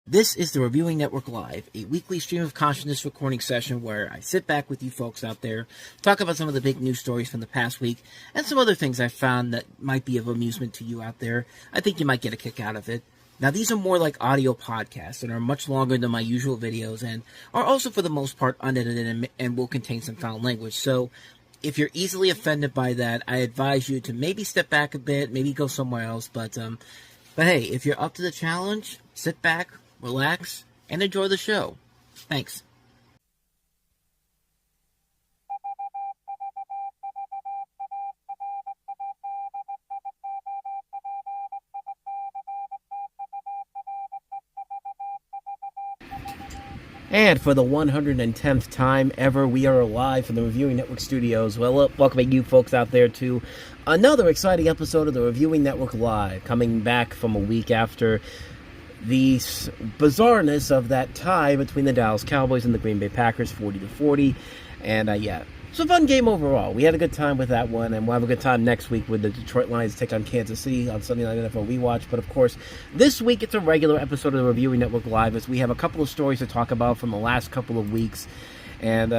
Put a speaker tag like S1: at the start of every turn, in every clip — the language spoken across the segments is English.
S1: This is the Reviewing Network Live, a weekly stream of consciousness recording session where I sit back with you folks out there, talk about some of the big news stories from the past week, and some other things I found that might be of amusement to you out there. I think you might get a kick out of it. Now, these are more like audio podcasts and are much longer than my usual videos and are also, for the most part, unedited and will contain some foul language. So, if you're easily offended by that, I advise you to maybe step back a bit, maybe go somewhere else. But hey, if you're up to the challenge, sit back, relax, and enjoy the show. Thanks. And for the 110th time ever, we are live from the Reviewing Network studios. Well, welcoming you folks out there to another exciting episode of the Reviewing Network Live, coming back from a week after the bizarreness of that tie between the Dallas Cowboys and the Green Bay Packers, 40-40. And yeah, it's a fun game overall. We had a good time with that one, and we'll have a good time next week with the Detroit Lions take on Kansas City on Sunday Night NFL Rewatch. But of course, this week it's a regular episode of the Reviewing Network Live, as we have a couple of stories to talk about from the last couple of weeks. And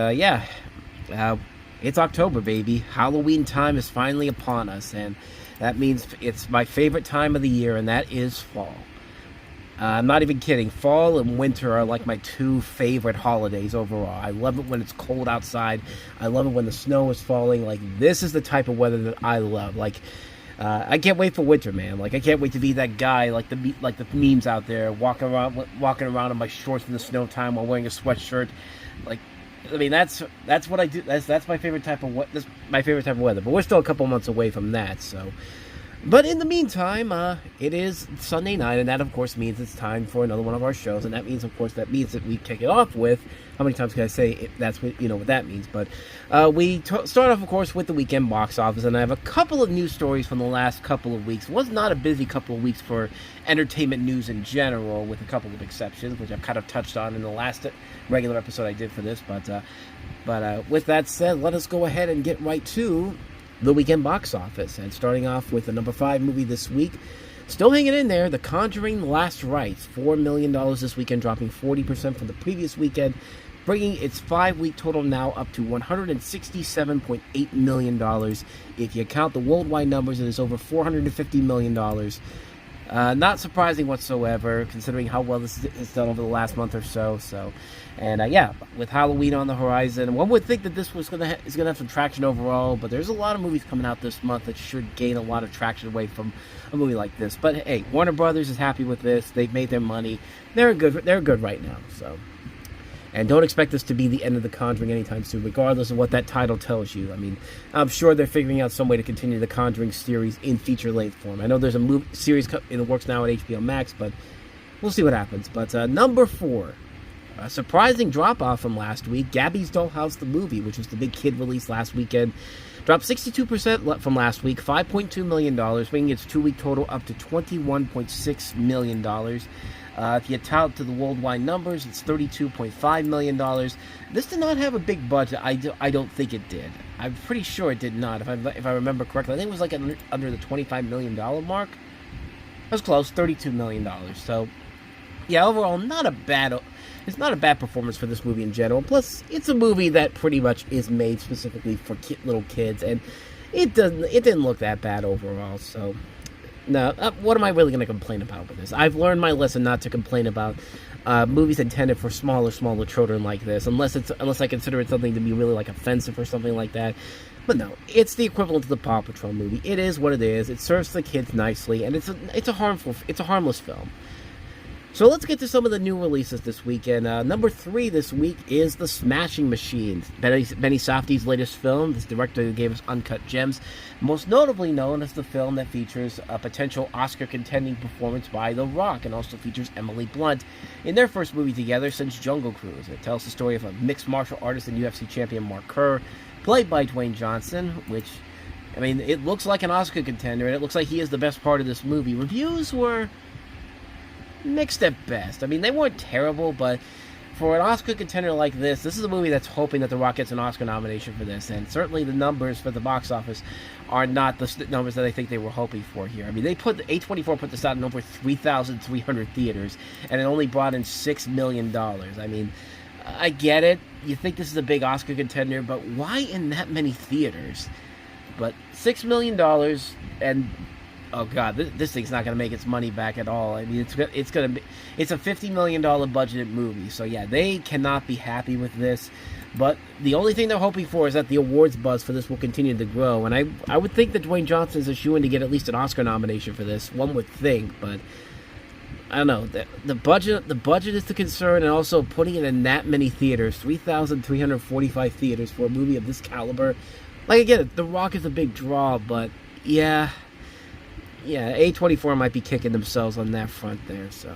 S1: it's October, baby. Halloween time is finally upon us, and that means it's my favorite time of the year, and that is fall. I'm not even kidding. Fall and winter are like my two favorite holidays overall. I love it when it's cold outside. I love it when the snow is falling. Like, this is the type of weather that I love. Like, I can't wait for winter, man. Like, I can't wait to be that guy, like the memes out there, walking around in my shorts in the snow time while wearing a sweatshirt. Like, I mean, that's what I do. That's my favorite type of my favorite type of weather. But we're still a couple months away from that, so. But in the meantime, it is Sunday night, and that, of course, means it's time for another one of our shows, and that means that we kick it off with, how many times can I say it? That's what, you know what that means, but we start off, of course, with the weekend box office, and I have a couple of news stories from the last couple of weeks. It was not a busy couple of weeks for entertainment news in general, with a couple of exceptions, which I've kind of touched on in the last regular episode I did for this, but with that said, let us go ahead and get right to the weekend box office, and starting off with the number 5 movie this week, still hanging in there, The Conjuring: Last Rites, $4 million this weekend, dropping 40% from the previous weekend, bringing its 5-week total now up to $167.8 million. If you count the worldwide numbers, it is over $450 million. Not surprising whatsoever, considering how well this is done over the last month or so. And with Halloween on the horizon, one would think that this is gonna have some traction overall. But there's a lot of movies coming out this month that should gain a lot of traction away from a movie like this. But hey, Warner Brothers is happy with this. They've made their money. They're good right now. So. And don't expect this to be the end of The Conjuring anytime soon, regardless of what that title tells you. I mean, I'm sure they're figuring out some way to continue the Conjuring series in feature-length form. I know there's a series in the works now at HBO Max, but we'll see what happens. But number 4, a surprising drop-off from last week, Gabby's Dollhouse, the movie, which was the big kid release last weekend, dropped 62% from last week, $5.2 million, bringing its 2-week total up to $21.6 million. If you tout to the worldwide numbers, it's $32.5 million. This did not have a big budget. I don't think it did. I'm pretty sure it did not, if I remember correctly. I think it was like under the $25 million mark. That was close, $32 million. So, yeah, overall, it's not a bad performance for this movie in general. Plus, it's a movie that pretty much is made specifically for little kids, and it didn't look that bad overall. So, no, what am I really going to complain about with this? I've learned my lesson not to complain about movies intended for smaller children like this, unless I consider it something to be really like offensive or something like that. But no, it's the equivalent to the Paw Patrol movie. It is what it is. It serves the kids nicely, and it's a harmless film. So let's get to some of the new releases this weekend. Number 3 this week is The Smashing Machines, Benny Safdie's latest film. This director who gave us Uncut Gems, most notably known as the film that features a potential Oscar-contending performance by The Rock, and also features Emily Blunt in their first movie together since Jungle Cruise. It tells the story of a mixed martial artist and UFC champion, Mark Kerr, played by Dwayne Johnson, which, I mean, it looks like an Oscar contender, and it looks like he is the best part of this movie. Reviews were mixed at best. I mean, they weren't terrible, but for an Oscar contender like this is a movie that's hoping that The Rock gets an Oscar nomination for this, and certainly the numbers for the box office are not the numbers that I think they were hoping for here. I mean, A24 put this out in over 3,300 theaters, and it only brought in $6 million. I mean, I get it. You think this is a big Oscar contender, but why in that many theaters? But $6 million, and oh god, this thing's not going to make its money back at all. I mean, it's a $50 million budgeted movie, so yeah, they cannot be happy with this. But the only thing they're hoping for is that the awards buzz for this will continue to grow, and I would think that Dwayne Johnson's a shoo-in to get at least an Oscar nomination for this. One would think, but I don't know. The budget is the concern, and also putting it in that many theaters, 3,345 theaters for a movie of this caliber. Like, again, The Rock is a big draw, but yeah, A24 might be kicking themselves on that front there, so.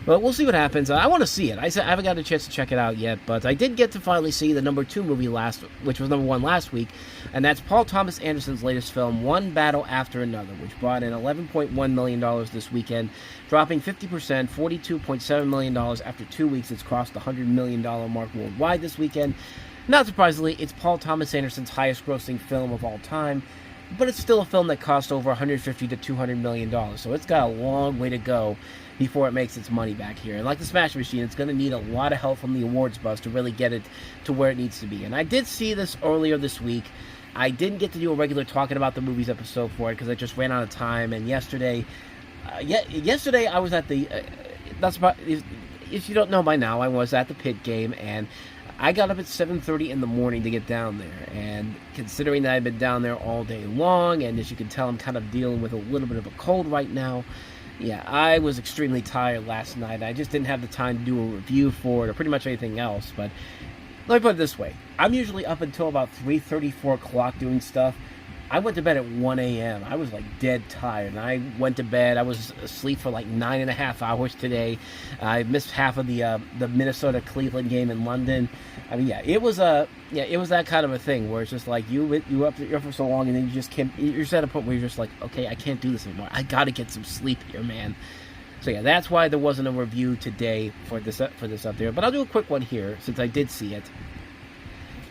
S1: But we'll see what happens. I want to see it. I haven't got a chance to check it out yet, but I did get to finally see the number 2 movie which was number 1 last week, and that's Paul Thomas Anderson's latest film, One Battle After Another, which brought in $11.1 million this weekend, dropping 50%, $42.7 million after 2 weeks. It's crossed the $100 million mark worldwide this weekend. Not surprisingly, it's Paul Thomas Anderson's highest-grossing film of all time, but it's still a film that cost over $150 to $200 million, so it's got a long way to go before it makes its money back here. And like the Smash Machine, it's going to need a lot of help from the awards buzz to really get it to where it needs to be. And I did see this earlier this week. I didn't get to do a regular talking about the movies episode for it because I just ran out of time. And yesterday I was at the... if you don't know by now, I was at the Pitt game, and I got up at 7:30 in the morning to get down there, and considering that I've been down there all day long, and as you can tell, I'm kind of dealing with a little bit of a cold right now. Yeah, I was extremely tired last night. I just didn't have the time to do a review for it or pretty much anything else, but let me put it this way. I'm usually up until about 3:30, 4 o'clock doing stuff. I went to bed at 1 a.m. I was like dead tired, and I went to bed. I was asleep for like 9.5 hours today. I missed half of the Minnesota-Cleveland game in London. I mean, it was that kind of a thing where it's just like you're up for so long, and then you just can't. You're just at a point where you're just like, okay, I can't do this anymore. I got to get some sleep here, man. So yeah, that's why there wasn't a review today for this up there. But I'll do a quick one here since I did see it.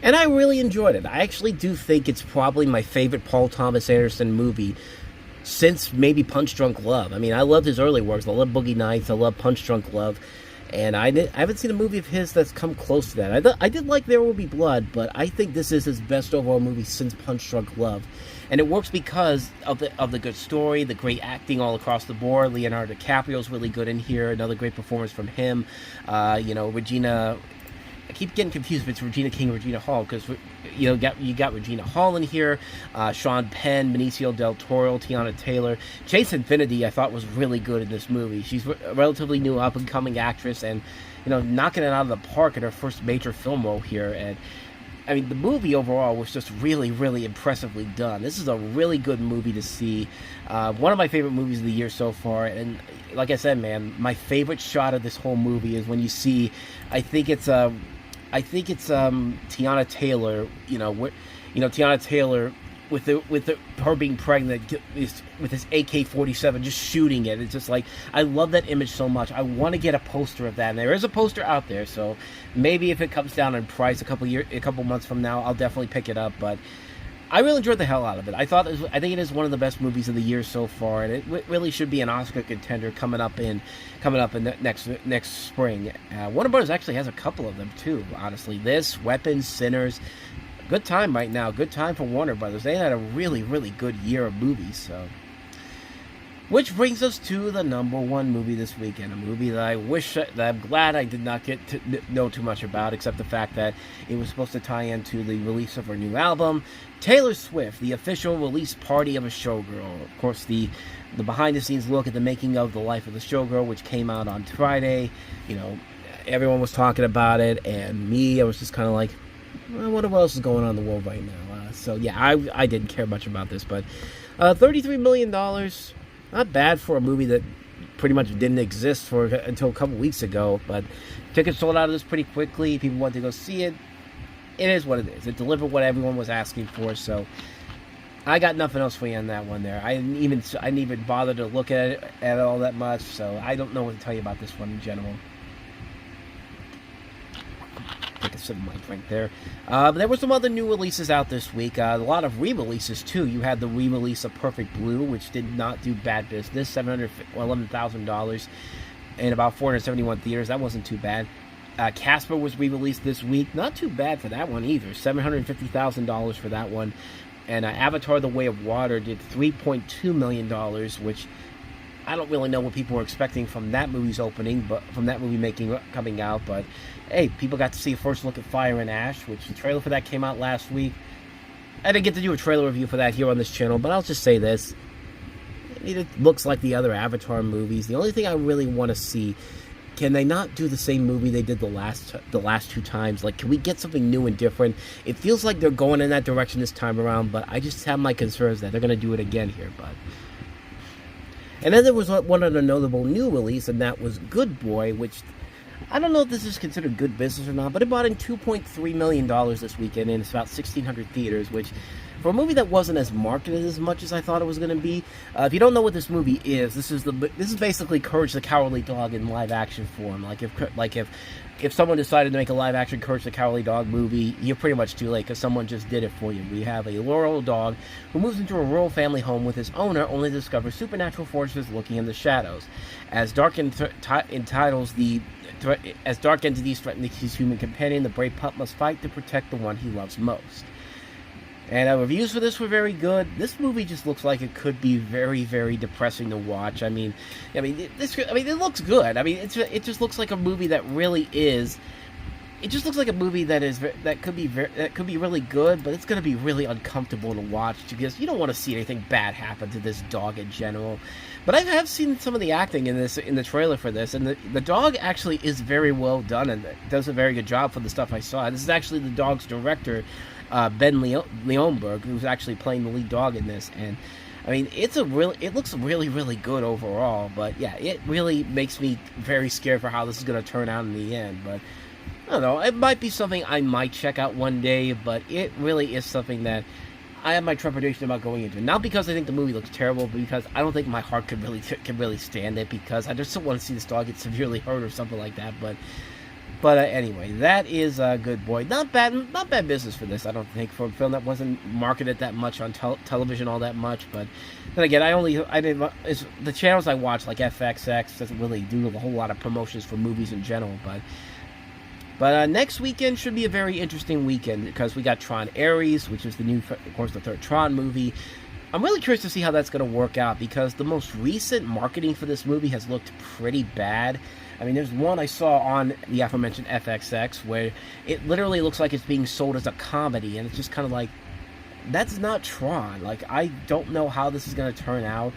S1: And I really enjoyed it. I actually do think it's probably my favorite Paul Thomas Anderson movie since maybe Punch Drunk Love. I mean, I loved his early works. I love Boogie Nights. I love Punch Drunk Love. And I haven't seen a movie of his that's come close to that. I did like There Will Be Blood, but I think this is his best overall movie since Punch Drunk Love. And it works because of the good story, the great acting all across the board. Leonardo DiCaprio's really good in here. Another great performance from him. Regina... I keep getting confused if it's Regina King or Regina Hall, because you got Regina Hall in here, Sean Penn, Benicio del Toro, Tiana Taylor. Chase Infinity I thought was really good in this movie. She's a relatively new up-and-coming actress, and knocking it out of the park in her first major film role here. And I mean, the movie overall was just really, really impressively done. This is a really good movie to see. One of my favorite movies of the year so far. And like I said, man, my favorite shot of this whole movie is when you see, I think it's Tiana Taylor. Tiana Taylor with her being pregnant with this AK-47 just shooting it. It's just like, I love that image so much. I want to get a poster of that, and there is a poster out there, so maybe if it comes down in price a couple months from now, I'll definitely pick it up. But I really enjoyed the hell out of it. I think it is one of the best movies of the year so far, and it really should be an Oscar contender coming up in next spring. Warner Brothers actually has a couple of them too. Honestly, this, Weapons, Sinners. Good time right now. Good time for Warner Brothers. They had a really, really good year of movies. So, which brings us to the number 1 movie this weekend. A movie that I'm glad I did not get to know too much about, except the fact that it was supposed to tie into the release of her new album, Taylor Swift, the official release party of a showgirl. Of course, the behind-the-scenes look at the making of the life of the showgirl, which came out on Friday. Everyone was talking about it, and me, I was just kind of like, I wonder what else is going on in the world right now. So yeah, I didn't care much about this, but $33 million, not bad for a movie that pretty much didn't exist until a couple weeks ago. But tickets sold out of this pretty quickly. People wanted to go see it. It is what it is. It delivered what everyone was asking for. So I got nothing else for you on that one there. I didn't even bother to look at it all that much. So I don't know what to tell you about this one in general. take a sip of my drink there. But there were some other new releases out this week. A lot of re-releases, too. You had the re-release of Perfect Blue, which did not do bad business. $11,000 in about 471 theaters. That wasn't too bad. Casper was re-released this week. Not too bad for that one either. $750,000 for that one. And Avatar The Way of Water did $3.2 million, which I don't really know what people were expecting from that movie's opening, but from that movie coming out. But hey, people got to see a first look at Fire and Ash, which the trailer for that came out last week. I didn't get to do a trailer review for that here on this channel, but I'll just say this. It looks like the other Avatar movies. The only thing I really want to see, can they not do the same movie they did the last two times? Like, can we get something new and different? It feels like they're going in that direction this time around, but I just have my concerns that they're going to do it again here. And then there was one other notable new release, and that was Good Boy, which I don't know if this is considered good business or not, but it brought in $2.3 million this weekend, and it's about 1,600 theaters, which for a movie that wasn't as marketed as much as I thought it was going to be. If you don't know what this movie is, this is basically Courage the Cowardly Dog in live action form. If someone decided to make a live action Courage the Cowardly Dog movie, you're pretty much too late because someone just did it for you. We have a rural dog who moves into a rural family home with his owner, only to discover supernatural forces lurking in the shadows. As dark entities threaten his human companion, the brave pup must fight to protect the one he loves most. And reviews for this were very good. This movie just looks like it could be very, very depressing to watch. It looks good. It just looks like a movie that really is. It just looks like a movie that could be really good, but it's going to be really uncomfortable to watch because you don't want to see anything bad happen to this dog in general. But I have seen some of the acting in the trailer for this, and the dog actually is very well done and does a very good job for the stuff I saw. This is actually the dog's director, Ben Leonberg, who's actually playing the lead dog in this, and it looks really, really good overall. But yeah, it really makes me very scared for how this is going to turn out in the end. But I don't know, it might be something I might check out one day, but it really is something that I have my trepidation about going into. Not because I think the movie looks terrible, but because I don't think my heart can really stand it, because I just don't want to see this dog get severely hurt or something like that. But anyway, that is Good Boy. Not bad business for this, I don't think, for a film that wasn't marketed that much on television all that much. But then again, the channels I watch, like FXX, doesn't really do a whole lot of promotions for movies in general. But next weekend should be a very interesting weekend because we got Tron Ares, which is the third Tron movie. I'm really curious to see how that's going to work out because the most recent marketing for this movie has looked pretty bad. There's one I saw on the aforementioned FXX where it literally looks like it's being sold as a comedy, and it's just kind of like, that's not Tron. I don't know how this is going to turn out.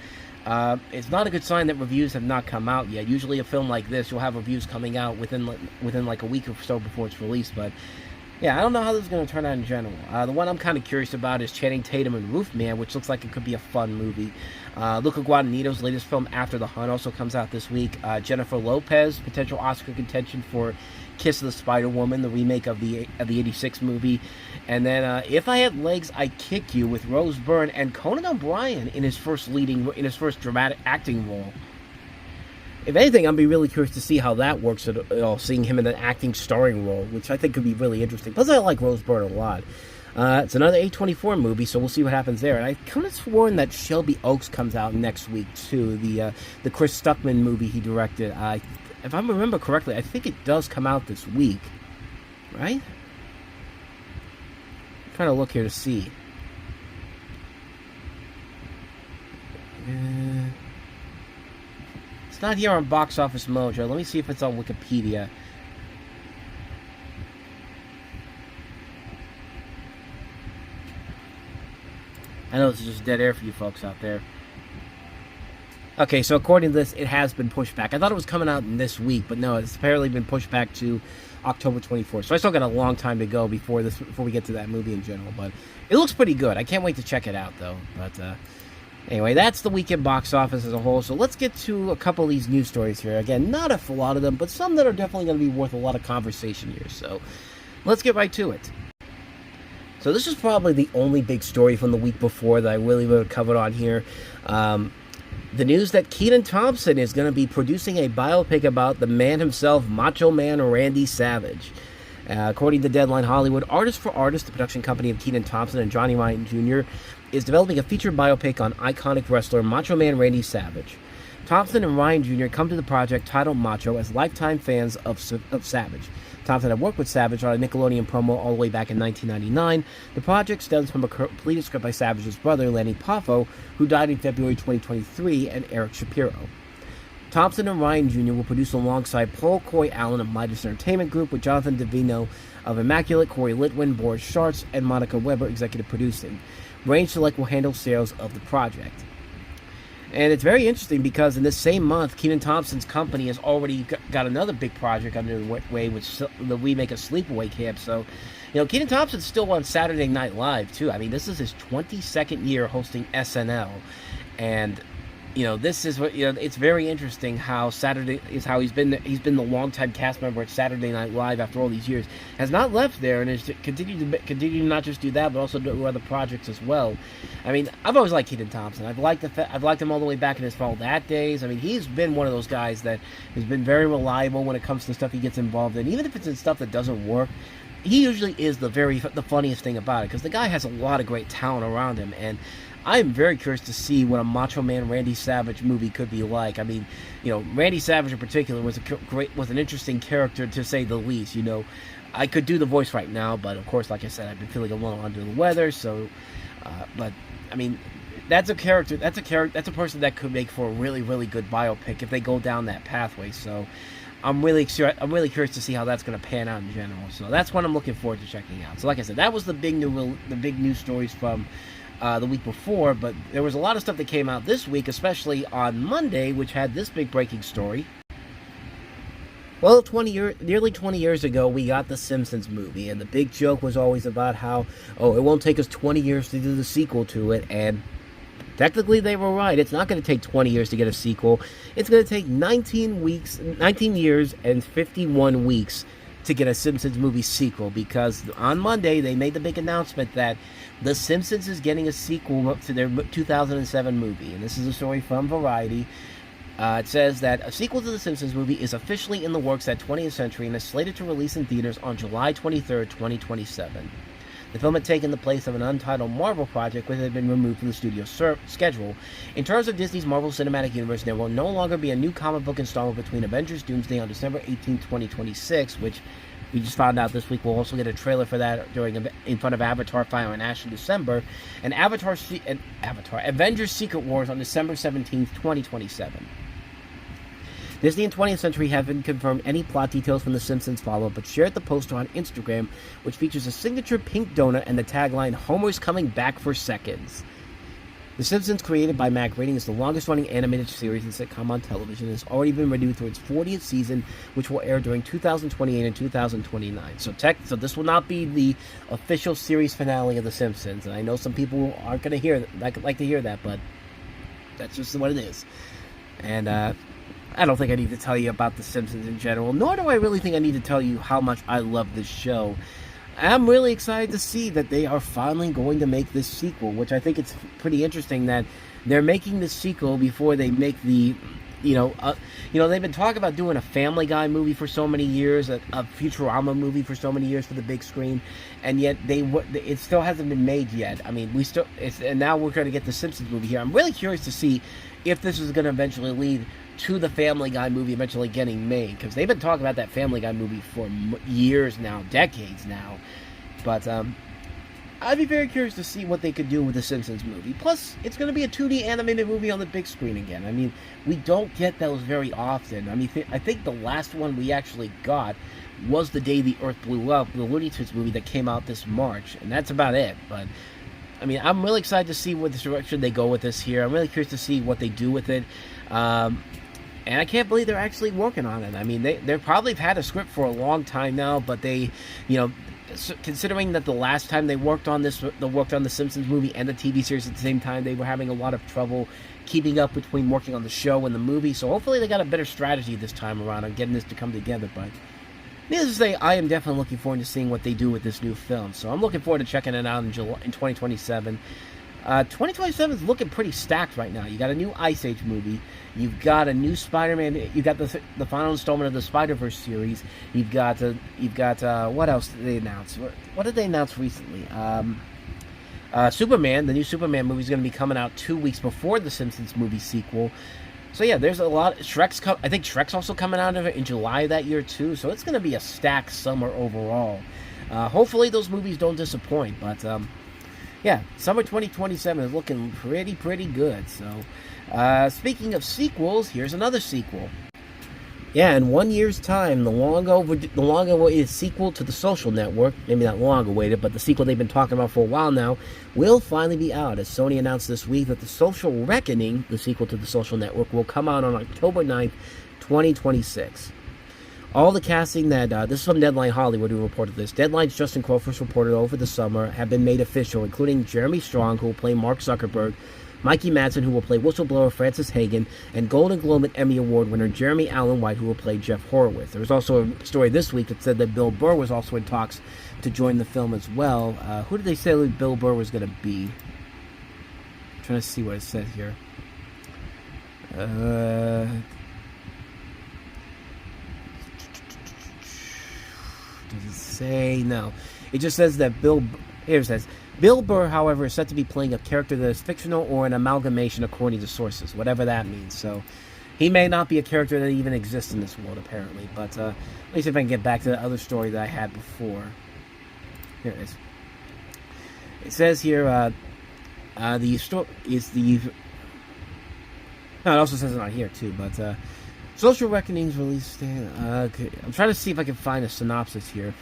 S1: It's not a good sign that reviews have not come out yet. Usually a film like this, you'll have reviews coming out within like a week or so before it's released, but yeah, I don't know how this is going to turn out in general. The one I'm kind of curious about is Channing Tatum and Roofman, which looks like it could be a fun movie. Luca Guadagnino's latest film, After the Hunt, also comes out this week. Jennifer Lopez, potential Oscar contention for Kiss of the Spider-Woman, the remake of the '86 movie. And then If I Had Legs, I'd Kick You with Rose Byrne and Conan O'Brien in his first dramatic acting role. If anything, I'd be really curious to see how that works at all, seeing him in an acting starring role, which I think could be really interesting. Plus, I like Rose Byrne a lot. It's another A24 movie, so we'll see what happens there. And I could have sworn that Shelby Oaks comes out next week, too. The Chris Stuckman movie he directed. If I remember correctly, I think it does come out this week. Right? I'm trying to look here to see. It's not here on Box Office Mojo. Let me see if it's on Wikipedia. I know this is just dead air for you folks out there. Okay, so according to this, it has been pushed back. I thought it was coming out this week, but no, it's apparently been pushed back to October 24th. So I still got a long time to go before we get to that movie in general. But it looks pretty good. I can't wait to check it out, though. But anyway, that's the weekend box office as a whole. So let's get to a couple of these news stories here. Again, not a lot of them, but some that are definitely going to be worth a lot of conversation here. So let's get right to it. So this is probably the only big story from the week before that I really would have covered on here. The news that Kenan Thompson is going to be producing a biopic about the man himself, Macho Man Randy Savage. According to Deadline Hollywood, Artist for Artist, the production company of Kenan Thompson and Johnny Ryan Jr., is developing a feature biopic on iconic wrestler Macho Man Randy Savage. Thompson and Ryan Jr. come to the project titled Macho as lifetime fans of Savage. Thompson had worked with Savage on a Nickelodeon promo all the way back in 1999. The project stems from a completed script by Savage's brother, Lanny Poffo, who died in February 2023, and Eric Shapiro. Thompson and Ryan Jr. will produce alongside Paul Coy Allen of Midas Entertainment Group, with Jonathan Davino of Immaculate, Corey Litwin, Boris Schartz, and Monica Weber executive producing. Range Select will handle sales of the project. And it's very interesting because in this same month, Kenan Thompson's company has already got another big project underway with the remake of Sleepaway Camp. So, Kenan Thompson's still on Saturday Night Live, too. I mean, this is his 22nd year hosting SNL. And this is what it's very interesting how he's been the longtime cast member at Saturday Night Live after all these years, has not left there, and has continued to not just do that but also do other projects as well. I mean, I've always liked Kenan Thompson. I've liked him all the way back in his Fall That days. I mean, he's been one of those guys that has been very reliable when it comes to stuff he gets involved in, even if it's in stuff that doesn't work. He usually is the funniest thing about it, because the guy has a lot of great talent around him, and I'm very curious to see what a Macho Man Randy Savage movie could be like. I mean, Randy Savage in particular was an interesting character, to say the least. I could do the voice right now, but of course, like I said, I've been feeling a little under the weather. So, but I mean, that's a character. That's a person that could make for a really, really good biopic if they go down that pathway. So, I'm really curious to see how that's going to pan out in general. So that's what I'm looking forward to checking out. So, like I said, that was the big news stories from the week before, but there was a lot of stuff that came out this week, especially on Monday, which had this big breaking story. Well, nearly 20 years ago, we got the Simpsons movie, and the big joke was always about how, it won't take us 20 years to do the sequel to it, and technically they were right. It's not going to take 20 years to get a sequel. It's going to take 19 years and 51 weeks to get a Simpsons movie sequel, because on Monday they made the big announcement that The Simpsons is getting a sequel to their 2007 movie, and this is a story from Variety. It says that a sequel to The Simpsons movie is officially in the works at 20th Century and is slated to release in theaters on July 23rd, 2027. The film had taken the place of an untitled Marvel project, which had been removed from the studio's schedule. In terms of Disney's Marvel Cinematic Universe, there will no longer be a new comic book installment between Avengers Doomsday on December 18, 2026, which we just found out this week. We'll also get a trailer for that in front of Avatar: Fire and Ash in December, and Avengers Secret Wars on December 17th, 2027. Disney and 20th Century haven't confirmed any plot details from The Simpsons follow-up, but shared the poster on Instagram, which features a signature pink donut and the tagline, "Homer's coming back for seconds." The Simpsons, created by Matt Groening, is the longest-running animated series and sitcom on television, and has already been renewed for its 40th season, which will air during 2028 and 2029. So this will not be the official series finale of The Simpsons, and I know some people aren't going to like to hear that, but that's just what it is. And I don't think I need to tell you about The Simpsons in general, nor do I really think I need to tell you how much I love this show. I'm really excited to see that they are finally going to make this sequel, which I think it's pretty interesting that they're making this sequel before they make the, they've been talking about doing a Family Guy movie for so many years, a Futurama movie for so many years for the big screen, and yet it still hasn't been made yet. I mean, and now we're going to get the Simpsons movie here. I'm really curious to see if this is going to eventually lead to the Family Guy movie eventually getting made, because they've been talking about that Family Guy movie for years now, decades now. But I'd be very curious to see what they could do with the Simpsons movie. Plus, it's going to be a 2D animated movie on the big screen again. I mean, we don't get those very often. I mean, I think the last one we actually got was The Day the Earth Blew Up, the Looney Tunes movie that came out this March, and that's about it. But I mean, I'm really excited to see what direction they go with this here. I'm really curious to see what they do with it. And I can't believe they're actually working on it. I mean, they probably have had a script for a long time now, but they, considering that the last time they worked on the Simpsons movie and the TV series at the same time, they were having a lot of trouble keeping up between working on the show and the movie. So hopefully they got a better strategy this time around on getting this to come together. But needless to say, I am definitely looking forward to seeing what they do with this new film. So I'm looking forward to checking it out in 2027. 2027 is looking pretty stacked right now. You got a new Ice Age movie. You've got a new Spider-Man. You got the final installment of the Spider-Verse series. You've got what else did they announce? What did they announce recently? Superman. The new Superman movie is going to be coming out 2 weeks before the Simpsons movie sequel. So yeah, there's a lot. I think Shrek's also coming out of it in July of that year too. So it's going to be a stacked summer overall. Hopefully those movies don't disappoint. But yeah, summer 2027 is looking pretty good. So speaking of sequels, here's another sequel. Yeah, in 1 year's time, the long-awaited sequel to The Social Network, maybe not long-awaited, but the sequel they've been talking about for a while now, will finally be out, as Sony announced this week that The Social Reckoning, the sequel to The Social Network, will come out on October 9th, 2026. All the casting that, this is from Deadline Hollywood who reported this, Deadline's Justin Crowe first reported over the summer, have been made official, including Jeremy Strong, who will play Mark Zuckerberg, Mikey Madsen, who will play whistleblower Francis Hagen, and Golden Globe and Emmy Award winner Jeremy Allen White, who will play Jeff Horowitz. There was also a story this week that said that Bill Burr was also in talks to join the film as well. Who did they say Bill Burr was going to be? I'm trying to see what it says here. Does it say? No. It just says that here it says, Bill Burr, however, is set to be playing a character that is fictional or an amalgamation according to sources, whatever that means. So he may not be a character that even exists in this world, apparently. But let me see if I can get back to the other story that I had before. Here it is. It says here, the story is the... No, it also says it on here, too, but... Social Reckoning's release date... okay. I'm trying to see if I can find a synopsis here.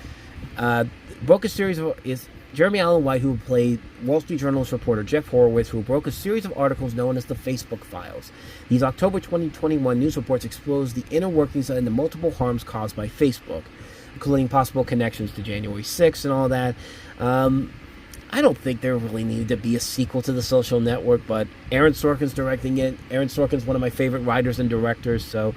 S1: Broke a series is Jeremy Allen White, who played Wall Street Journalist reporter Jeff Horowitz, who broke a series of articles known as the Facebook Files. These October 2021 news reports exposed the inner workings and the multiple harms caused by Facebook, including possible connections to January 6th and all that. I don't think there really needed to be a sequel to The Social Network, but Aaron Sorkin's directing it. Aaron Sorkin's one of my favorite writers and directors, so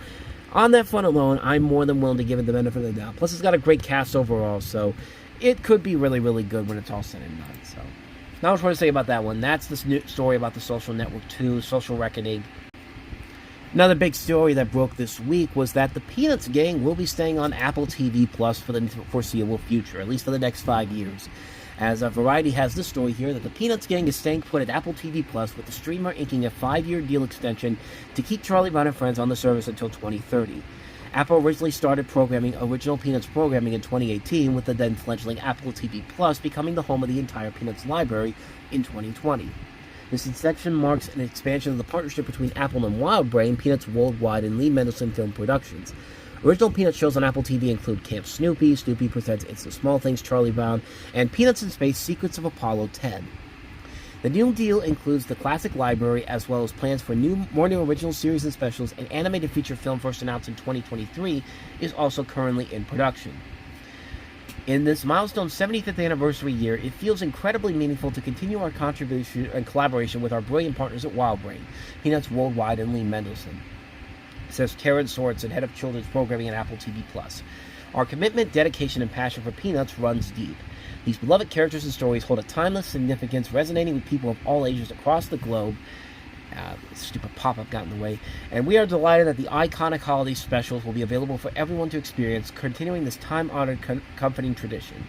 S1: on that front alone, I'm more than willing to give it the benefit of the doubt. Plus, it's got a great cast overall, so it could be really good when it's all said and done. So, not much more to say about that one. That's the new story about The Social Network 2, Social Reckoning. Another big story that broke this week was that the Peanuts gang will be staying on Apple TV Plus for the foreseeable future, at least for the next 5 years. As Variety has this story here, that the Peanuts gang is staying put at Apple TV Plus, with the streamer inking a 5-year deal extension to keep Charlie Brown and Friends on the service until 2030. Apple originally started programming original Peanuts programming in 2018, with the then fledgling Apple TV Plus becoming the home of the entire Peanuts library in 2020. This extension marks an expansion of the partnership between Apple and WildBrain, Peanuts Worldwide, and Lee Mendelsohn Film Productions. Original Peanuts shows on Apple TV include Camp Snoopy, Snoopy Presents It's the Small Things, Charlie Brown, and Peanuts in Space, Secrets of Apollo 10. The new deal includes the classic library, as well as plans for more new original series and specials. An animated feature film first announced in 2023 is also currently in production. In this milestone 75th anniversary year, it feels incredibly meaningful to continue our contribution and collaboration with our brilliant partners at WildBrain, Peanuts Worldwide, and Lee Mendelsohn, says Karen Sorensen, head of children's programming at Apple TV+. Our commitment, dedication, and passion for Peanuts runs deep. These beloved characters and stories hold a timeless significance, resonating with people of all ages across the globe. Stupid pop-up got in the way. And we are delighted that the iconic holiday specials will be available for everyone to experience, continuing this time-honored, comforting tradition.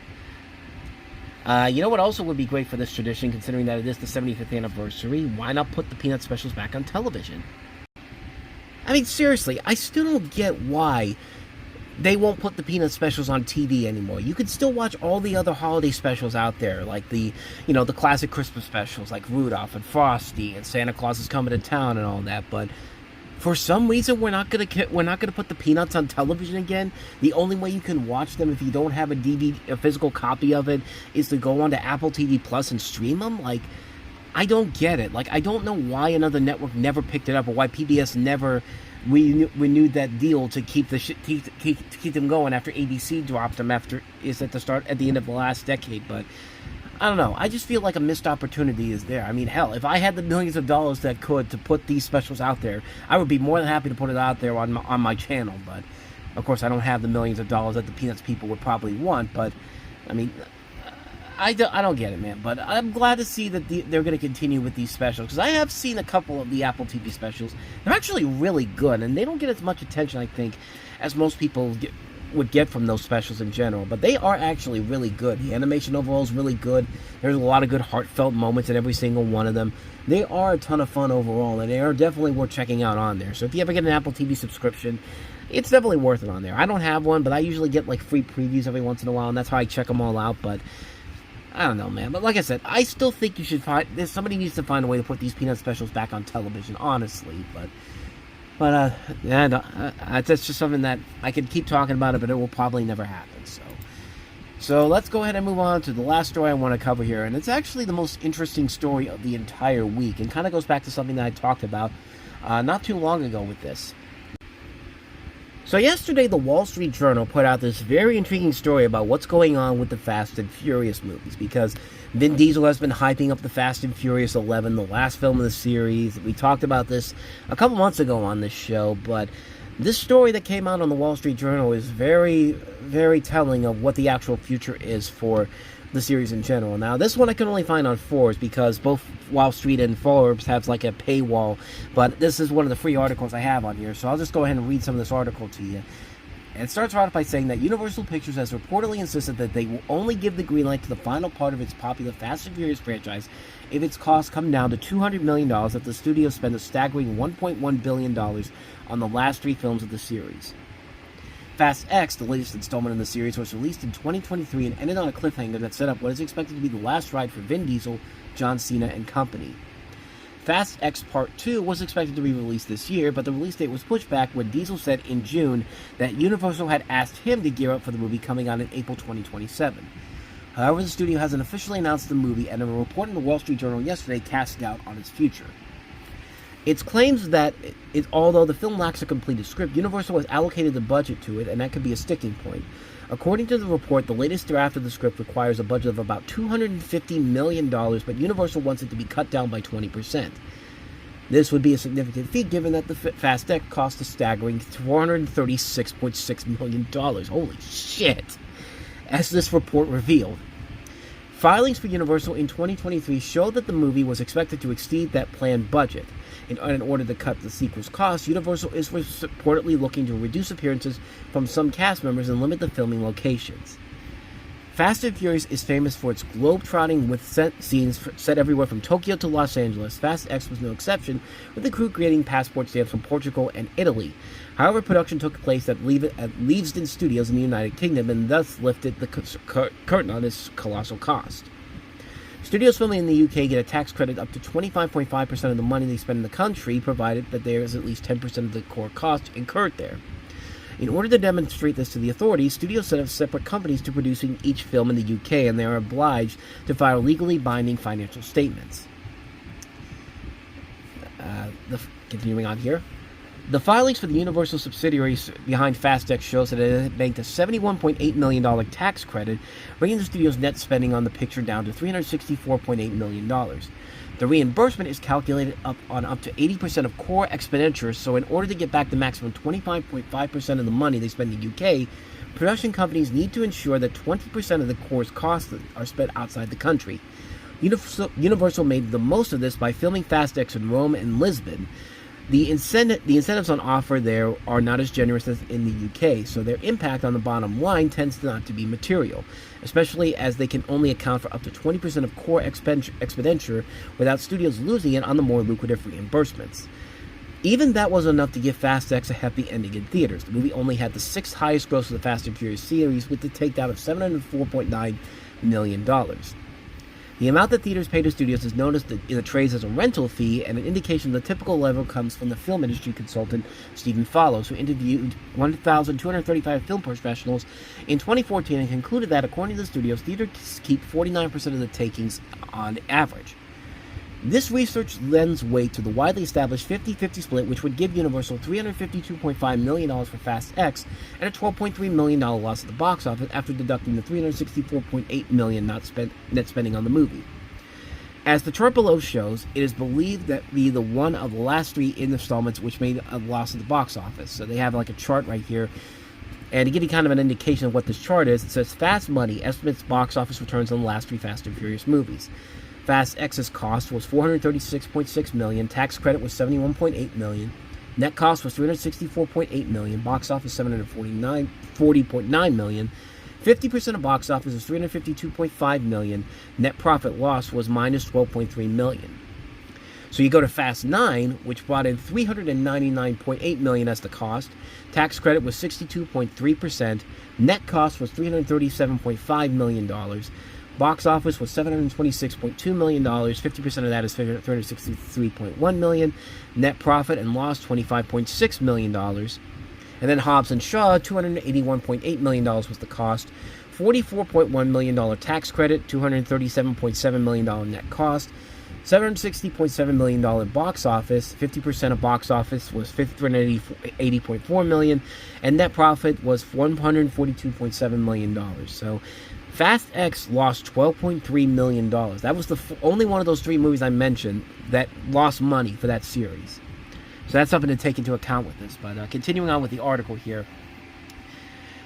S1: You know what also would be great for this tradition, considering that it is the 75th anniversary? Why not put the Peanuts specials back on television? I mean, seriously, I still don't get why they won't put the Peanuts specials on TV anymore. You can still watch all the other holiday specials out there, like the classic Christmas specials, like Rudolph and Frosty and Santa Claus is Coming to Town and all that. But for some reason, we're not gonna put the Peanuts on television again. The only way you can watch them if you don't have a physical copy of it, is to go onto Apple TV Plus and stream them. Like, I don't get it. Like, I don't know why another network never picked it up, or why PBS never renewed that deal to keep keep them going after ABC dropped them at the end of the last decade. But I don't know. I just feel like a missed opportunity is there. I mean, hell, if I had the millions of dollars to put these specials out there, I would be more than happy to put it out there on my channel. But of course, I don't have the millions of dollars that the Peanuts people would probably want. But I mean, I don't get it, man. But I'm glad to see that they're going to continue with these specials, because I have seen a couple of the Apple TV specials. They're actually really good, and they don't get as much attention, I think, as most people would get from those specials in general. But they are actually really good. The animation overall is really good. There's a lot of good heartfelt moments in every single one of them. They are a ton of fun overall, and they are definitely worth checking out on there. So if you ever get an Apple TV subscription, it's definitely worth it on there. I don't have one, but I usually get like free previews every once in a while, and that's how I check them all out. But I don't know, man. But like I said, I still think you should somebody needs to find a way to put these Peanut specials back on television, honestly. But that's just something that I could keep talking about it, but it will probably never happen. So let's go ahead and move on to the last story I want to cover here, and it's actually the most interesting story of the entire week, and kind of goes back to something that I talked about not too long ago with this. So yesterday, the Wall Street Journal put out this very intriguing story about what's going on with the Fast and Furious movies, because Vin Diesel has been hyping up the Fast and Furious 11, the last film of the series. We talked about this a couple months ago on this show, but this story that came out on the Wall Street Journal is very, very telling of what the actual future is for the series in general. Now, this one I can only find on Forbes, because both Wall Street and Forbes have like a paywall, but this is one of the free articles I have on here, so I'll just go ahead and read some of this article to you. And it starts right off by saying that Universal Pictures has reportedly insisted that they will only give the green light to the final part of its popular Fast and Furious franchise if its costs come down to $200 million, that the studio spend a staggering $1.1 billion on the last 3 films of the series. Fast X, the latest installment in the series, was released in 2023 and ended on a cliffhanger that set up what is expected to be the last ride for Vin Diesel, John Cena, and company. Fast X Part 2 was expected to be released this year, but the release date was pushed back when Diesel said in June that Universal had asked him to gear up for the movie coming out in April 2027. However, the studio hasn't officially announced the movie, and a report in the Wall Street Journal yesterday cast doubt on its future. It claims that, although the film lacks a completed script, Universal has allocated the budget to it, and that could be a sticking point. According to the report, the latest draft of the script requires a budget of about $250 million, but Universal wants it to be cut down by 20%. This would be a significant feat, given that the Fast X cost a staggering $436.6 million. Holy shit! As this report revealed. Filings for Universal in 2023 show that the movie was expected to exceed that planned budget. In order to cut the sequel's costs, Universal is reportedly looking to reduce appearances from some cast members and limit the filming locations. Fast and Furious is famous for its globe-trotting with scenes set everywhere from Tokyo to Los Angeles. Fast X was no exception, with the crew creating passport stamps from Portugal and Italy. However, production took place at Leavesden Studios in the United Kingdom, and thus lifted the curtain on this colossal cost. Studios filming in the UK get a tax credit up to 25.5% of the money they spend in the country, provided that there is at least 10% of the core cost incurred there. In order to demonstrate this to the authorities, studios set up separate companies to producing each film in the UK, and they are obliged to file legally binding financial statements. Continuing on here. The filings for the Universal subsidiaries behind Fast X shows that it had banked a $71.8 million tax credit, bringing the studio's net spending on the picture down to $364.8 million. The reimbursement is calculated up to 80% of core expenditures, so in order to get back the maximum 25.5% of the money they spend in the UK, production companies need to ensure that 20% of the core's costs are spent outside the country. Universal made the most of this by filming Fast X in Rome and Lisbon. The incentives on offer there are not as generous as in the UK, so their impact on the bottom line tends not to be material, especially as they can only account for up to 20% of core expenditure without studios losing it on the more lucrative reimbursements. Even that was enough to give Fast X a happy ending in theaters. The movie only had the 6th highest gross of the Fast and Furious series, with the takedown of $704.9 million. The amount that theaters pay to studios is known in the trades as a rental fee, and an indication of the typical level comes from the film industry consultant Stephen Follows, who interviewed 1,235 film professionals in 2014 and concluded that, according to the studios, theaters keep 49% of the takings on average. This research lends weight to the widely established 50-50 split, which would give Universal $352.5 million for Fast X and a $12.3 million loss at the box office after deducting the $364.8 million net spending on the movie. As the chart below shows, it is believed that be the one of the last 3 installments which made a loss at the box office. So they have like a chart right here And to give you kind of an indication of what this chart is, it says Fast Money estimates box office returns on the last 3 Fast and Furious movies. Fast X's cost was $436.6 million, tax credit was $71.8 million, net cost was $364.8 million, box office $740.9 million, 50% of box office was $352.5 million, net profit loss was minus $12.3 million. So you go to Fast 9, which brought in $399.8 million as the cost. Tax credit was 62.3%. Net cost was $337.5 million. Box office was $726.2 million. 50% of that is $363.1 million. Net profit and loss, $25.6 million. And then Hobbs and Shaw, $281.8 million was the cost. $44.1 million tax credit, $237.7 million net cost. $760.7 million box office, 50% of box office was $580.4 million, and net profit was $142.7 million. So Fast X lost $12.3 million. That was the only one of those 3 movies I mentioned that lost money for that series. So that's something to take into account with this. But continuing on with the article here.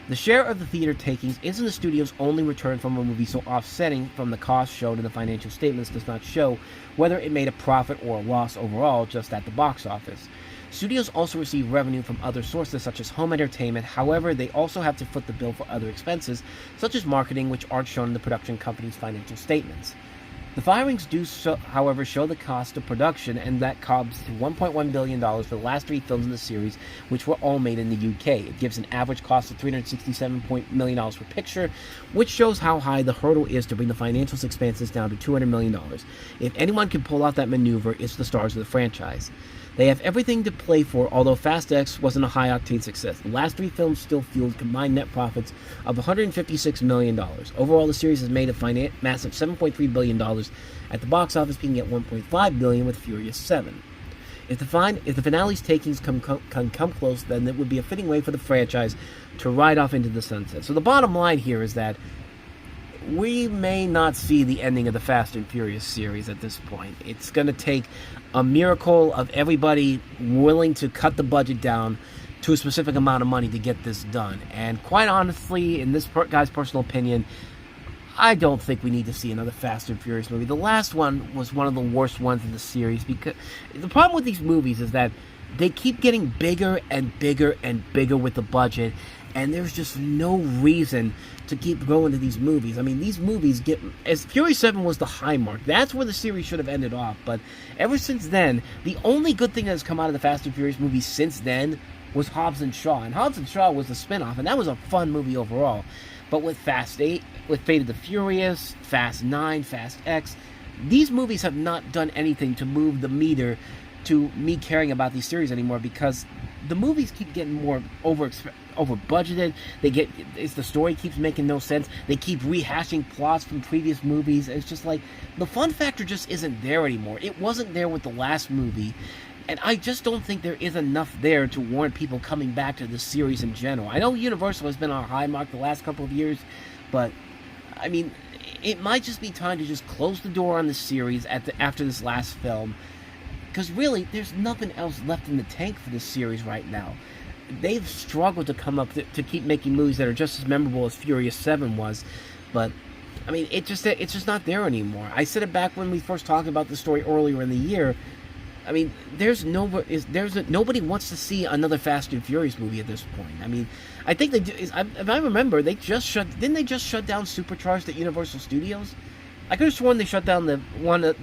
S1: The share of the theater takings isn't the studio's only return from a movie, so offsetting from the cost showed in the financial statements does not show whether it made a profit or a loss overall, just at the box office. Studios also receive revenue from other sources such as home entertainment. However, they also have to foot the bill for other expenses, such as marketing, which aren't shown in the production company's financial statements. The filings do, however, show the cost of production, and that comes to $1.1 billion for the last 3 films in the series, which were all made in the UK. It gives an average cost of $367 million per picture, which shows how high the hurdle is to bring the financial expenses down to $200 million. If anyone can pull off that maneuver, it's the stars of the franchise. They have everything to play for, although Fast X wasn't a high-octane success. The last 3 films still fueled combined net profits of $156 million. Overall, the series has made a massive $7.3 billion at the box office, peaking at $1.5 billion with Furious 7. If the finale's takings come close, then it would be a fitting way for the franchise to ride off into the sunset. So the bottom line here is that we may not see the ending of the Fast and Furious series at this point. It's going to take a miracle of everybody willing to cut the budget down to a specific amount of money to get this done. And quite honestly, in this guy's personal opinion, I don't think we need to see another Fast and Furious movie. The last one was one of the worst ones in the series, because the problem with these movies is that they keep getting bigger and bigger and bigger with the budget, and there's just no reason to keep going to these movies. I mean, these movies as Fury 7 was the high mark. That's where the series should have ended off. But ever since then, the only good thing that has come out of the Fast and Furious movies since then was Hobbs and Shaw. And Hobbs and Shaw was a spinoff, and that was a fun movie overall. But with Fast 8, with Fate of the Furious, Fast 9, Fast X, these movies have not done anything to move the meter to me caring about these series anymore, because the movies keep getting more over budgeted. The story keeps making no sense. They keep rehashing plots from previous movies. It's just like the fun factor just isn't there anymore. It wasn't there with the last movie, and I just don't think there is enough there to warrant people coming back to the series in general. I know Universal has been on a high mark the last couple of years, but I mean, it might just be time to just close the door on the series after this last film. Because really, there's nothing else left in the tank for this series right now. They've struggled to come up to keep making movies that are just as memorable as Furious 7 was. But, I mean, it's just not there anymore. I said it back when we first talked about the story earlier in the year. I mean, nobody wants to see another Fast and Furious movie at this point. I mean, I think if I remember, didn't they just shut down Supercharged at Universal Studios? I could have sworn they shut down the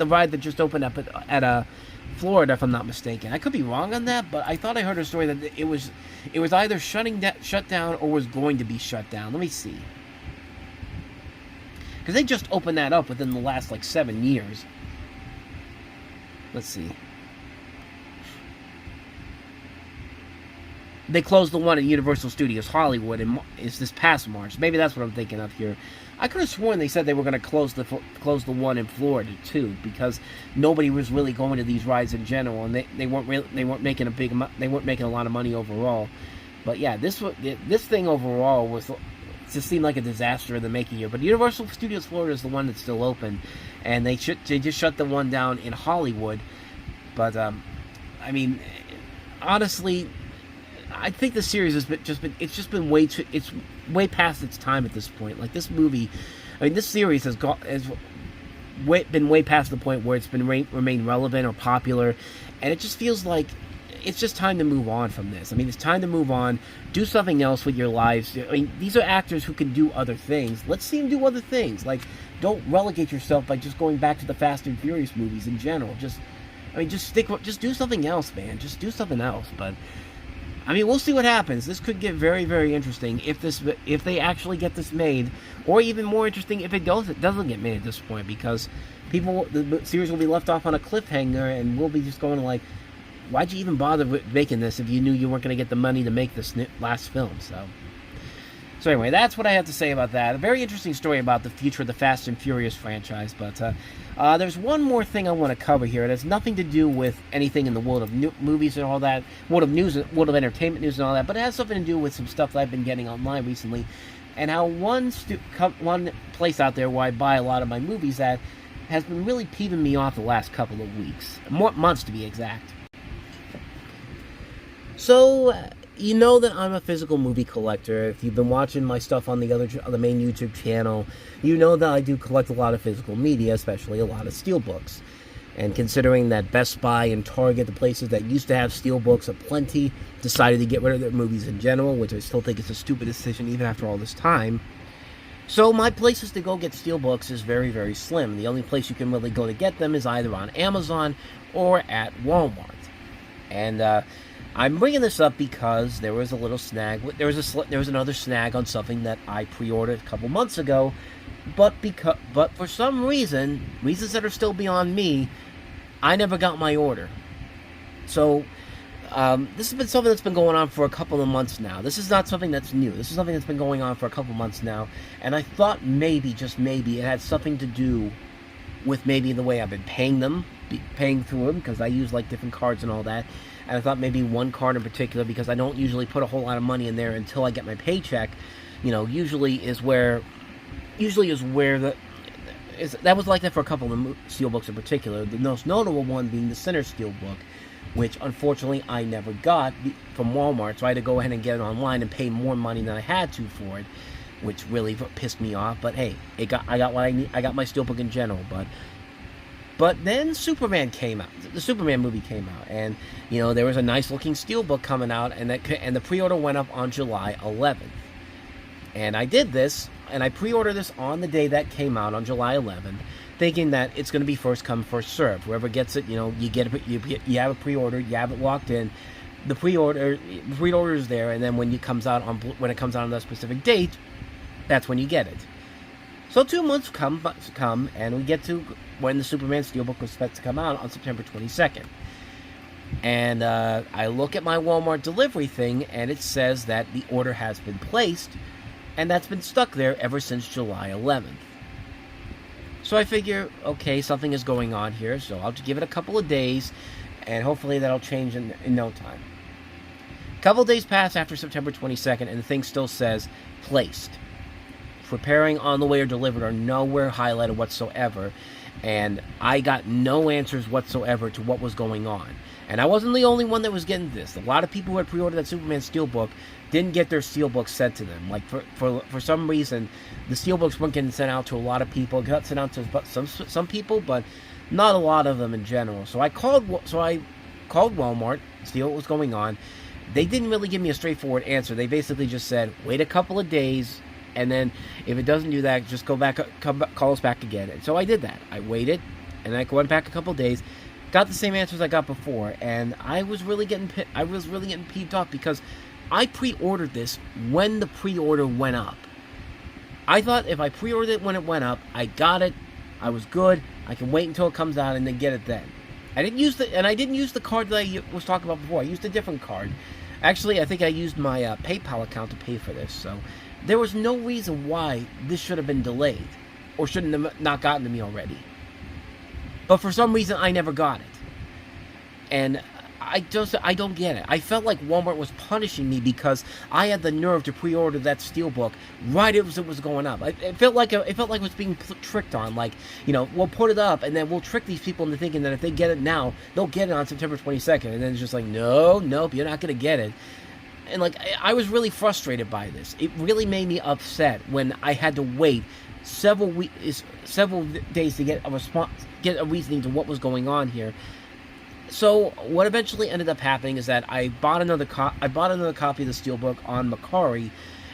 S1: ride that just opened up at Florida, if I'm not mistaken. I could be wrong on that, but I thought I heard a story that it was either shut down or was going to be shut down. Let me see, because they just opened that up within the last 7 years. Let's see. They closed the one at Universal Studios Hollywood is this past March. Maybe that's what I'm thinking of here. I could have sworn they said they were going to close the one in Florida too, because nobody was really going to these rides in general, and they weren't making a lot of money overall. But yeah, this thing overall just seemed like a disaster in the making here. But Universal Studios Florida is the one that's still open, and they just shut the one down in Hollywood. But I mean, honestly, I think the series has been it's way past its time at this point. Like this movie, I mean, this series has been way past the point where it's been remained relevant or popular, and it just feels like it's just time to move on from this. I mean, it's time to move on, do something else with your lives. I mean, these are actors who can do other things. Let's see them do other things. Like, don't relegate yourself by just going back to the Fast and Furious movies in general. Just do something else, man. Just do something else. But I mean, we'll see what happens. This could get very, very interesting if they actually get this made, or even more interesting if it doesn't get made at this point, because the series will be left off on a cliffhanger, and we'll be just going like, why'd you even bother making this if you knew you weren't going to get the money to make this last film? So anyway, that's what I have to say about that. A very interesting story about the future of the Fast and Furious franchise, but there's one more thing I want to cover here. It has nothing to do with anything in the world of movies and all that, world of news, world of entertainment news and all that, but it has something to do with some stuff that I've been getting online recently, and how one place out there where I buy a lot of my movies at has been really peeving me off the last couple of weeks, months to be exact. So, you know that I'm a physical movie collector. If you've been watching my stuff on the main YouTube channel, you know that I do collect a lot of physical media, especially a lot of Steelbooks. And considering that Best Buy and Target, the places that used to have Steelbooks aplenty, decided to get rid of their movies in general, which I still think is a stupid decision even after all this time. So my places to go get Steelbooks is very, very slim. The only place you can really go to get them is either on Amazon or at Wal-Mart. And I'm bringing this up because there was a little snag. There was another snag on something that I pre-ordered a couple months ago, but for some reasons that are still beyond me, I never got my order. So this has been something that's been going on for a couple of months now. This is not something that's new. This is something that's been going on for a couple months now, and I thought maybe, just maybe, it had something to do with maybe the way I've been paying through them, because I use like different cards and all that. And I thought maybe one card in particular, because I don't usually put a whole lot of money in there until I get my paycheck, usually is where that was like that for a couple of Steelbooks in particular. The most notable one being the Center Steelbook, which unfortunately I never got from Walmart, so I had to go ahead and get it online and pay more money than I had to for it, which really pissed me off. But hey, I got what I need. I got my Steelbook in general, But then Superman came out. The Superman movie came out, and there was a nice looking Steelbook coming out, and the pre-order went up on July 11th. And I did this, and I pre-ordered this on the day that came out on July 11th, thinking that it's going to be first come, first serve. Whoever gets it, you get it. You have it pre-ordered, you have it locked in. The pre-order is there, and then when it comes out on that specific date, that's when you get it. So 2 months come, and we get to when the Superman Steelbook was set to come out on September 22nd. And I look at my Walmart delivery thing, and it says that the order has been placed, and that's been stuck there ever since July 11th. So I figure, okay, something is going on here, so I'll just give it a couple of days, and hopefully that'll change in no time. A couple of days pass after September 22nd, and the thing still says placed. Preparing, on the way, or delivered are nowhere highlighted whatsoever, and I got no answers whatsoever to what was going on. And I wasn't the only one that was getting this. A lot of people who had pre-ordered that Superman Steelbook didn't get their Steelbooks sent to them. Like, for some reason, the Steelbooks weren't getting sent out to a lot of people. It got sent out to some people, but not a lot of them in general. So I called Walmart, see what was going on. They didn't really give me a straightforward answer. They basically just said, wait a couple of days, and then if it doesn't do that, just call us back again. And so I did that. I waited, and I went back a couple of days, got the same answers I got before, and I was really getting peeved off because I pre-ordered this when the pre-order went up. I thought if I pre-ordered it when it went up, I got it, I was good, I can wait until it comes out and then get it then. I didn't use the card that I was talking about before. I used a different card. Actually, I think I used my PayPal account to pay for this, so there was no reason why this should have been delayed or shouldn't have not gotten to me already. But for some reason, I never got it. And I don't get it. I felt like Walmart was punishing me because I had the nerve to pre-order that Steelbook right as it was going up. It felt like it was being tricked on. Like, we'll put it up and then we'll trick these people into thinking that if they get it now, they'll get it on September 22nd. And then it's just like, nope, you're not going to get it. And like, I was really frustrated by this. It really made me upset when I had to wait several days to get a response, get a reasoning to what was going on here. So what eventually ended up happening is that I bought another copy of the Steelbook on Macari,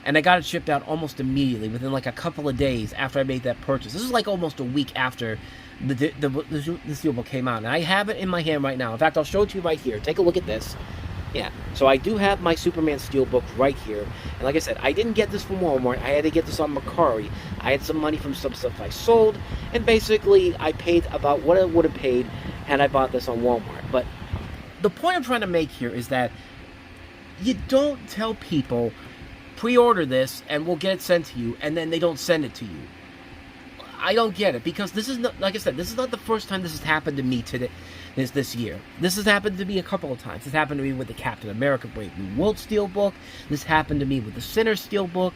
S1: and I got it shipped out almost immediately, within like a couple of days after I made that purchase. This is like almost a week after the Steelbook came out, and I have it in my hand right now. In fact, I'll show it to you right here. Take a look at this. Yeah, so I do have my Superman Steelbook right here. And like I said, I didn't get this from Walmart. I had to get this on Macari. I had some money from some stuff I sold, and basically I paid about what I would have paid had I bought this on Walmart. But the point I'm trying to make here is that you don't tell people, pre-order this and we'll get it sent to you, and then they don't send it to you. I don't get it, because this is not, like I said, this is not the first time this has happened to me today, this year. This has happened to me a couple of times. This happened to me with the Captain America Brave New World Steelbook. This happened to me with the Sinner Steelbook.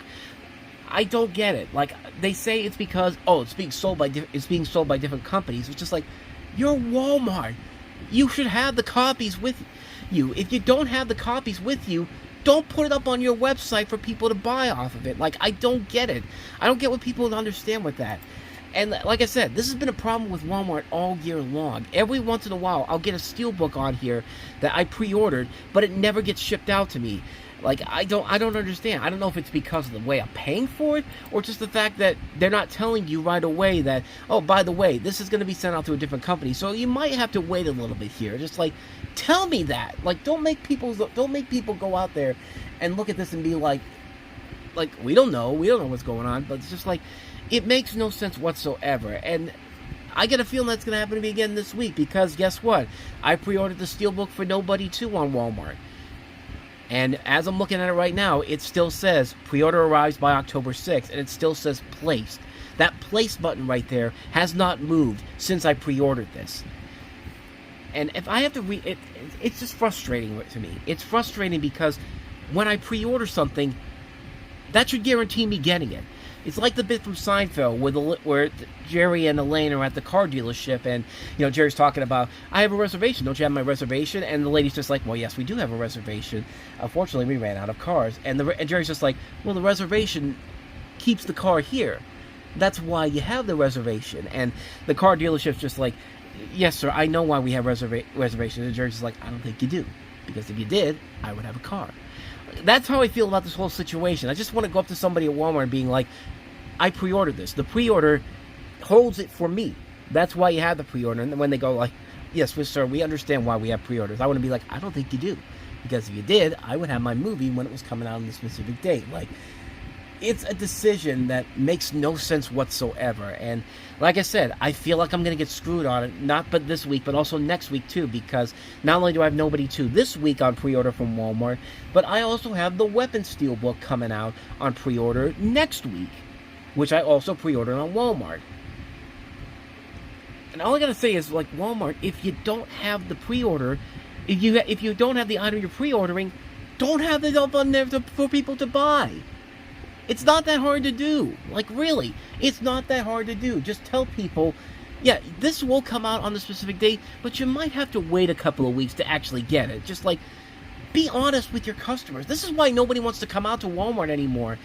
S1: I don't get it. Like, they say it's because, oh, it's being sold by different companies. It's just like, you're Walmart. You should have the copies with you. If you don't have the copies with you, don't put it up on your website for people to buy off of it. Like, I don't get it. I don't get what people don't understand with that. And like I said, this has been a problem with Walmart all year long. Every once in a while, I'll get a Steelbook on here that I pre-ordered, but it never gets shipped out to me. Like, I don't understand. I don't know if it's because of the way I'm paying for it, or just the fact that they're not telling you right away that, oh, by the way, this is going to be sent out to a different company, so you might have to wait a little bit here. Just like, tell me that. Like, don't make people go out there and look at this and be like, we don't know what's going on. But it's just like, it makes no sense whatsoever. And I get a feeling that's going to happen to me again this week, because guess what? I pre-ordered the Steelbook for Nobody 2 on Walmart. And as I'm looking at it right now, it still says pre-order arrives by October 6th, and it still says placed. That place button right there has not moved since I pre-ordered this. And if I have to it's just frustrating to me. It's frustrating because when I pre-order something, that should guarantee me getting it. It's like the bit from Seinfeld where Jerry and Elaine are at the car dealership, and Jerry's talking about, I have a reservation. Don't you have my reservation? And the lady's just like, well, yes, we do have a reservation. Unfortunately, we ran out of cars. And Jerry's just like, well, the reservation keeps the car here. That's why you have the reservation. And the car dealership's just like, yes, sir, I know why we have reservations. And Jerry's just like, I don't think you do, because if you did, I would have a car. That's how I feel about this whole situation. I just want to go up to somebody at Walmart being like, I pre-ordered this. The pre-order holds it for me. That's why you have the pre-order. And when they go like, yes, sir, we understand why we have pre-orders, I want to be like, I don't think you do. Because if you did, I would have my movie when it was coming out on the specific date. Like, it's a decision that makes no sense whatsoever. And like I said, I feel like I'm going to get screwed on it, not but this week, but also next week too, because not only do I have Nobody 2 this week on pre-order from Walmart, but I also have the Weapon Steelbook coming out on pre-order next week, which I also pre-ordered on Walmart. And all I got to say is, like, Walmart, if you don't have the pre-order, if you don't have the item you're pre-ordering, don't have it up on there for people to buy. It's not that hard to do. Like, really, it's not that hard to do. Just tell people, yeah, this will come out on the specific date, but you might have to wait a couple of weeks to actually get it. Just, like, be honest with your customers. This is why nobody wants to come out to Walmart anymore.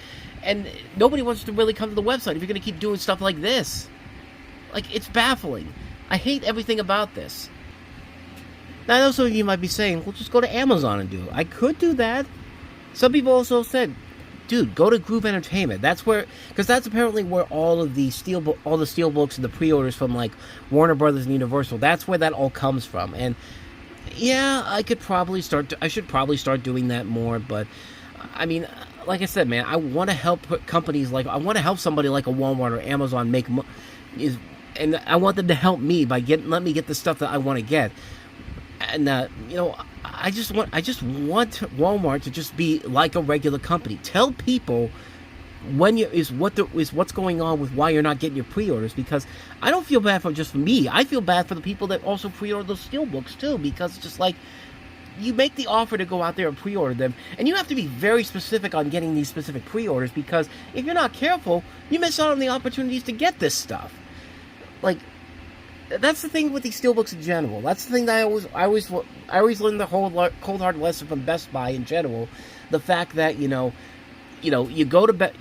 S1: And nobody wants to really come to the website if you're going to keep doing stuff like this. Like, it's baffling. I hate everything about this. Now, I know some of you might be saying, well, just go to Amazon and do it. I could do that. Some people also said, dude, go to Groove Entertainment. That's where, because that's apparently where all the Steelbooks and the pre-orders from, like, Warner Brothers and Universal, that's where that all comes from. And yeah, I should probably start doing that more. But I mean, like I said, man, I want to help companies like, I want to help somebody like a Walmart or Amazon and I want them to help me by let me get the stuff that I want to get. And I just want Walmart to just be like a regular company. Tell people what's going on with why you're not getting your pre-orders, because I don't feel bad for just me. I feel bad for the people that also pre-order those Steelbooks too, because it's just like, you make the offer to go out there and pre-order them, and you have to be very specific on getting these specific pre-orders, because if you're not careful, you miss out on the opportunities to get this stuff. Like, that's the thing with these Steelbooks in general. That's the thing that I always learned the whole cold hard lesson from Best Buy in general, the fact that, you go there to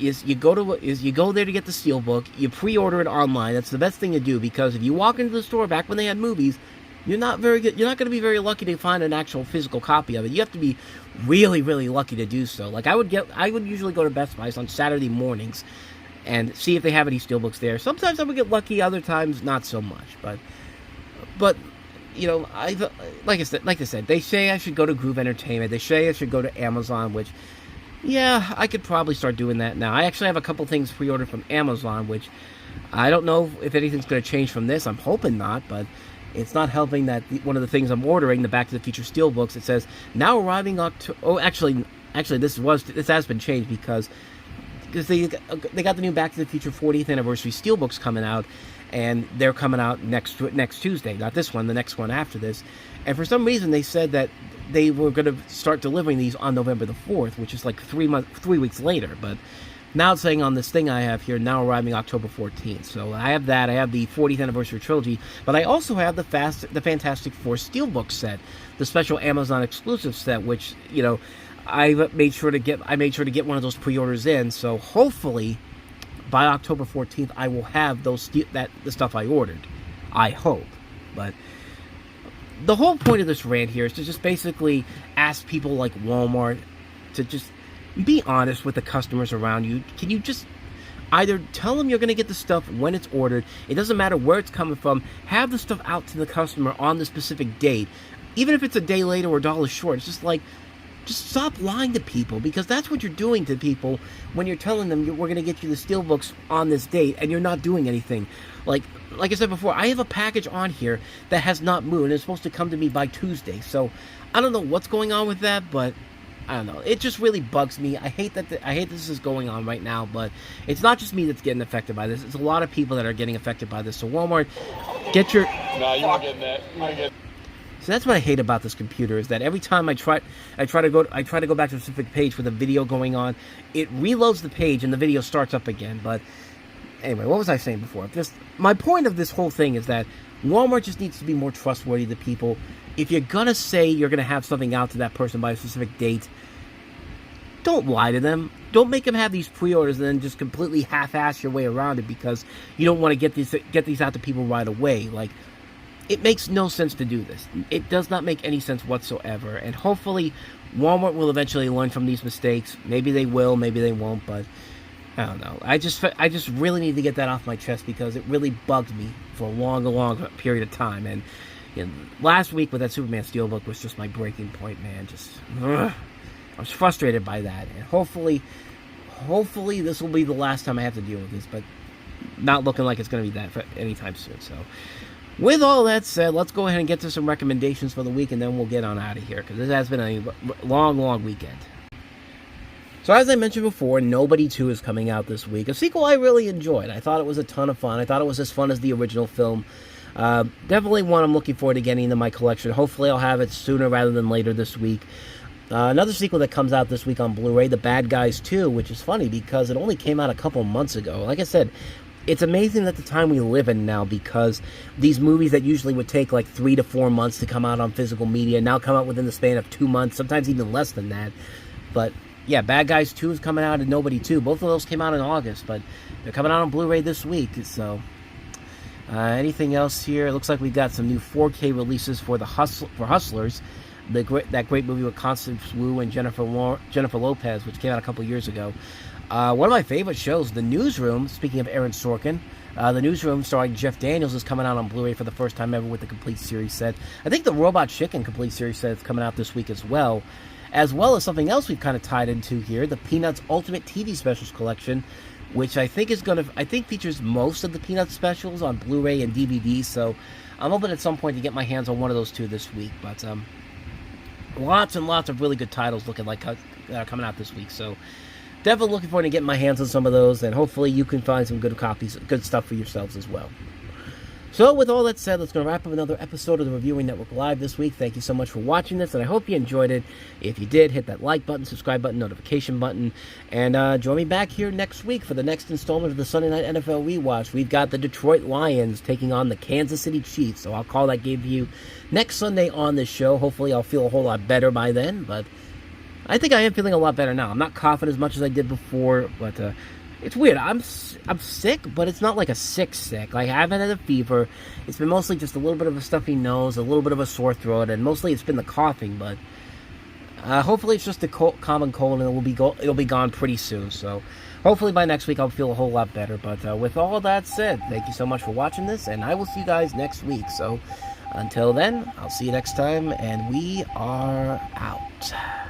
S1: get the Steelbook, you pre-order it online. That's the best thing to do, because if you walk into the store back when they had movies, you're not going to be very lucky to find an actual physical copy of it. You have to be really, really lucky to do so. Like I would usually go to Best Buy's on Saturday mornings and see if they have any Steelbooks there. Sometimes I would get lucky, other times not so much. But like I said, they say I should go to Groove Entertainment. They say I should go to Amazon, which, yeah, I could probably start doing that now. I actually have a couple things pre-ordered from Amazon, which I don't know if anything's going to change from this. I'm hoping not, but it's not helping that one of the things I'm ordering, the Back to the Future Steelbooks, it says now arriving October. Oh, actually, this has been changed because they got the new Back to the Future 40th anniversary Steelbooks coming out, and they're coming out next Tuesday. Not this one, the next one after this. And for some reason, they said that they were going to start delivering these on November the 4th, which is like 3 weeks later. But now it's saying on this thing I have here, now arriving October 14th. So I have that. I have the 40th anniversary trilogy, but I also have the Fantastic Four Steelbook set, the special Amazon exclusive set, which I made sure to get one of those pre-orders in. So hopefully by October 14th, I will have the stuff I ordered. I hope. But the whole point of this rant here is to just basically ask people like Walmart to just be honest with the customers around you. Can you just either tell them you're going to get the stuff when it's ordered? It doesn't matter where it's coming from. Have the stuff out to the customer on the specific date. Even if it's a day later or $1 short, it's just stop lying to people, because that's what you're doing to people when you're telling them we're going to get you the Steelbooks on this date and you're not doing anything. Like I said before, I have a package on here that has not moved and it's supposed to come to me by Tuesday. So I don't know what's going on with that, but I don't know. It just really bugs me. I hate this is going on right now, but it's not just me that's getting affected by this. It's a lot of people that are getting affected by this. So Walmart, get your...
S2: No, you're not getting that. You're not getting...
S1: So that's what I hate about this computer, is that every time I try to go back to a specific page with a video going on, it reloads the page and the video starts up again. But anyway, what was I saying before? My point of this whole thing is that Walmart just needs to be more trustworthy to people. If you're gonna say you're gonna have something out to that person by a specific date, don't lie to them. Don't make them have these pre-orders and then just completely half-ass your way around it because you don't want to get these out to people right away. Like, it makes no sense to do this. It does not make any sense whatsoever. And hopefully, Walmart will eventually learn from these mistakes. Maybe they will, maybe they won't, but I don't know. I just really need to get that off my chest because it really bugged me for a long period of time. And last week with that Superman Steelbook was just my breaking point, man. I was frustrated by that. And hopefully this will be the last time I have to deal with this, but not looking like it's going to be that for anytime soon. So, with all that said, let's go ahead and get to some recommendations for the week, and then we'll get on out of here, because this has been a long weekend. So as I mentioned before, Nobody 2 is coming out this week. A sequel I really enjoyed. I thought it was a ton of fun. I thought it was as fun as the original film. Definitely one I'm looking forward to getting into my collection. Hopefully I'll have it sooner rather than later this week. Another sequel that comes out this week on Blu-ray, The Bad Guys 2, which is funny because it only came out a couple months ago. Like I said, it's amazing that the time we live in now, because these movies that usually would take like 3 to 4 months to come out on physical media now come out within the span of 2 months, sometimes even less than that. But yeah, Bad Guys 2 is coming out and Nobody 2. Both of those came out in August, but they're coming out on Blu-ray this week. So anything else here? It looks like we've got some new 4K releases for Hustlers, that great movie with Constance Wu and Jennifer Lopez, which came out a couple years ago. One of my favorite shows, The Newsroom, speaking of Aaron Sorkin, The Newsroom starring Jeff Daniels is coming out on Blu-ray for the first time ever with the complete series set. I think the Robot Chicken complete series set is coming out this week as well as something else we've kind of tied into here, the Peanuts Ultimate TV Specials Collection, which I think features most of the Peanuts specials on Blu-ray and DVD, so I'm hoping at some point to get my hands on one of those two this week, but lots and lots of really good titles looking like that are coming out this week, so definitely looking forward to getting my hands on some of those, and hopefully you can find some good copies, good stuff for yourselves as well. So with all that said, let's go wrap up another episode of the Reviewing Network Live this week. Thank you so much for watching this, and I hope you enjoyed it. If you did, hit that like button, subscribe button, notification button, and join me back here next week for the next installment of the Sunday Night NFL Rewatch. We've got the Detroit Lions taking on the Kansas City Chiefs, so I'll call that game to you next Sunday on this show. Hopefully I'll feel a whole lot better by then, but I think I am feeling a lot better now. I'm not coughing as much as I did before, but it's weird. I'm sick, but it's not like a sick. Like, I haven't had a fever. It's been mostly just a little bit of a stuffy nose, a little bit of a sore throat, and mostly it's been the coughing, but hopefully it's just a common cold, and it'll be gone pretty soon. So hopefully by next week I'll feel a whole lot better. But with all that said, thank you so much for watching this, and I will see you guys next week. So until then, I'll see you next time, and we are out.